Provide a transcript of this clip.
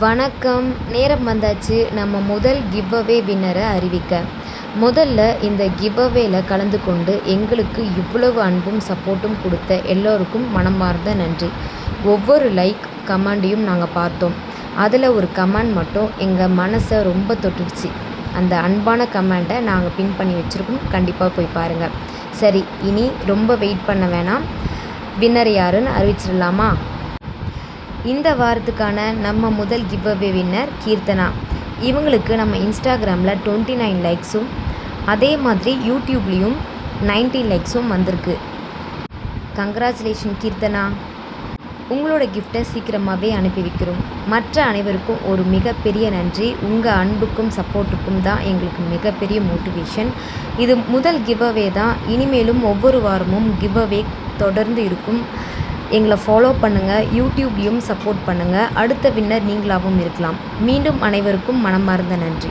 வணக்கம். நேரம் வந்தாச்சு நம்ம முதல் கிவ்அவே வின்னரை அறிவிக்க. முதல்ல இந்த கிவ்அவேல கலந்து கொண்டு எங்களுக்கு இவ்வளவு அன்பும் சப்போர்ட்டும் கொடுத்த எல்லோருக்கும் மனமார்ந்த நன்றி. ஒவ்வொரு லைக் கமெண்டையும் நாங்கள் பார்த்தோம். அதில் ஒரு கமெண்ட் மட்டும் எங்கள் மனசை ரொம்ப தொட்டுடுச்சு. அந்த அன்பான கமெண்ட்டை நாங்கள் பின் பண்ணி வச்சுருக்கோம். கண்டிப்பாக போய் பாருங்கள். சரி, இனி ரொம்ப வெயிட் பண்ண வேணாம். வின்னர் யாருன்னு அறிவிச்சிடலாமா? இந்த வாரத்துக்கான நம்ம முதல் கிவ்அவே வின்னர் கீர்த்தனா. இவங்களுக்கு நம்ம இன்ஸ்டாகிராமில் 29 லைக்ஸும் அதே மாதிரி யூடியூப்லேயும் 90 லைக்ஸும் வந்திருக்கு. கங்க்ராச்சுலேஷன் கீர்த்தனா. உங்களோட கிஃப்டை சீக்கிரமாகவே அனுப்பி வைக்கிறோம். மற்ற அனைவருக்கும் ஒரு மிகப்பெரிய நன்றி. உங்கள் அன்புக்கும் சப்போர்ட்டுக்கும் தான் எங்களுக்கு மிகப்பெரிய மோட்டிவேஷன். இது முதல் கிவ்அவே தான். இனிமேலும் ஒவ்வொரு வாரமும் கிவ்அவே தொடர்ந்து இருக்கும். எங்களை ஃபாலோ பண்ணுங்கள். யூடியூப்லேயும் சப்போர்ட் பண்ணுங்கள். அடுத்த வின்னர் நீங்களாகவும் இருக்கலாம். மீண்டும் அனைவருக்கும் மனமார்ந்த நன்றி.